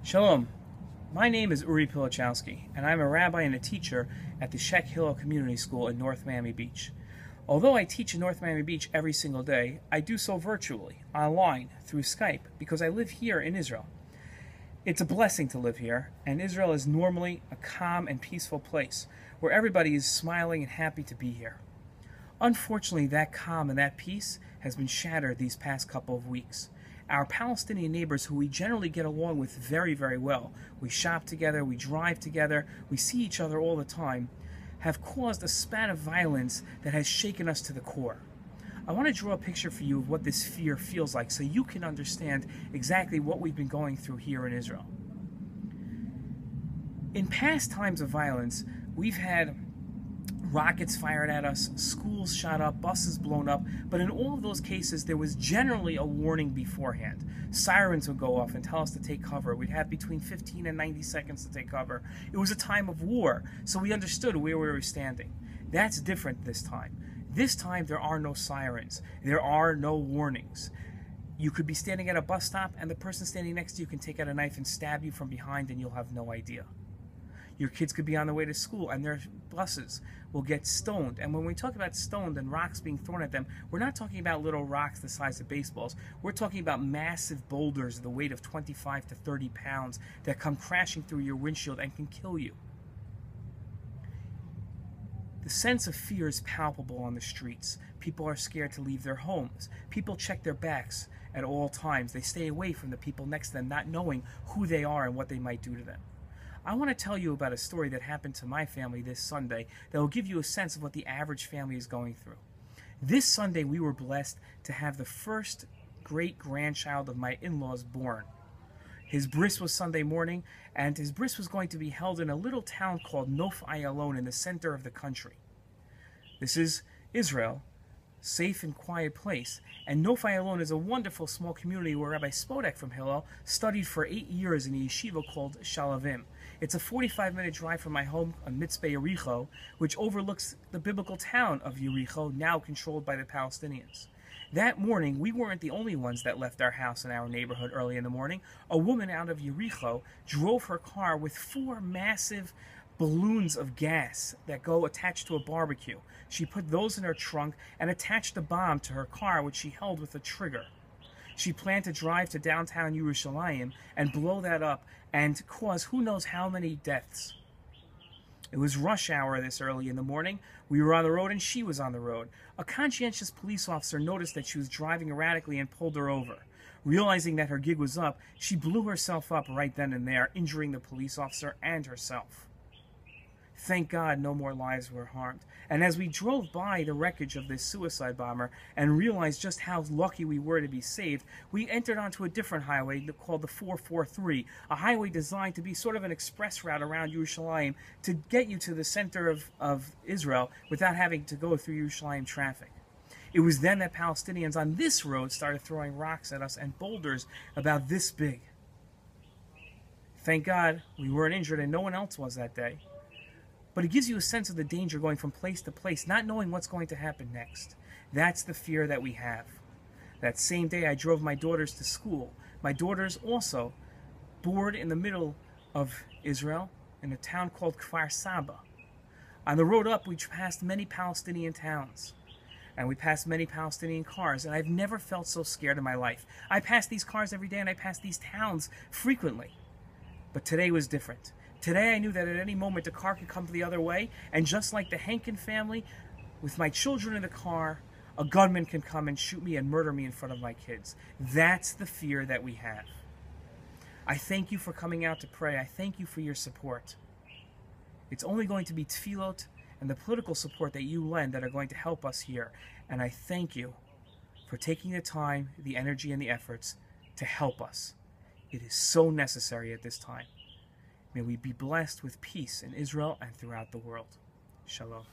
Shalom. My name is Uri Pilichowski, and I'm a rabbi and a teacher at the Hillel Community School in North Miami Beach. Although I teach in North Miami Beach every single day, I do so virtually, online, through Skype, because I live here in Israel. It's a blessing to live here, and Israel is normally a calm and peaceful place where everybody is smiling and happy to be here. Unfortunately, that calm and that peace has been shattered these past couple of weeks. Our Palestinian neighbors, who we generally get along with very, very well, we shop together, we drive together, we see each other all the time, have caused a spat of violence that has shaken us to the core. I want to draw a picture for you of what this fear feels like so you can understand exactly what we've been going through here in Israel. In past times of violence, we've had rockets fired at us, schools shot up, buses blown up, but in all of those cases there was generally a warning beforehand. Sirens would go off and tell us to take cover. We'd have between 15 and 90 seconds to take cover. It was a time of war, so we understood where we were standing. That's different this time. This time there are no sirens. There are no warnings. You could be standing at a bus stop and the person standing next to you can take out a knife and stab you from behind and you'll have no idea. Your kids could be on their way to school and their buses will get stoned. And when we talk about stoned and rocks being thrown at them, we're not talking about little rocks the size of baseballs. We're talking about massive boulders the weight of 25 to 30 pounds that come crashing through your windshield and can kill you. The sense of fear is palpable on the streets. People are scared to leave their homes. People check their backs at all times. They stay away from the people next to them, not knowing who they are and what they might do to them. I want to tell you about a story that happened to my family this Sunday that will give you a sense of what the average family is going through. This Sunday, we were blessed to have the first great-grandchild of my in-laws born. His bris was Sunday morning, and his bris was going to be held in a little town called Nof Ayalon in the center of the country. This is Israel, safe and quiet place, and Nof Ayalon is a wonderful small community where Rabbi Spodek from Hillel studied for 8 years in a yeshiva called Shalavim. It's a 45-minute drive from my home on Mitzvah Yericho, which overlooks the biblical town of Yericho, now controlled by the Palestinians. That morning, we weren't the only ones that left our house in our neighborhood early in the morning. A woman out of Yericho drove her car with 4 massive balloons of gas that go attached to a barbecue. She put those in her trunk and attached a bomb to her car, which she held with a trigger. She planned to drive to downtown Yerushalayim and blow that up and cause who knows how many deaths. It was rush hour this early in the morning. We were on the road and she was on the road. A conscientious police officer noticed that she was driving erratically and pulled her over. Realizing that her gig was up, she blew herself up right then and there, injuring the police officer and herself. Thank God no more lives were harmed. And as we drove by the wreckage of this suicide bomber and realized just how lucky we were to be saved, we entered onto a different highway called the 443, a highway designed to be sort of an express route around Yerushalayim to get you to the center of Israel without having to go through Yerushalayim traffic. It was then that Palestinians on this road started throwing rocks at us and boulders about this big. Thank God we weren't injured and no one else was that day. But it gives you a sense of the danger going from place to place, not knowing what's going to happen next. That's the fear that we have. That same day I drove my daughters to school. My daughters also board in the middle of Israel in a town called Kfar Saba. On the road up, we passed many Palestinian towns. And we passed many Palestinian cars, and I've never felt so scared in my life. I pass these cars every day, and I pass these towns frequently. But today was different. Today I knew that at any moment a car could come the other way, and just like the Henkin family, with my children in the car, a gunman can come and shoot me and murder me in front of my kids. That's the fear that we have. I thank you for coming out to pray. I thank you for your support. It's only going to be tefillot and the political support that you lend that are going to help us here. And I thank you for taking the time, the energy, and the efforts to help us. It is so necessary at this time. May we be blessed with peace in Israel and throughout the world. Shalom.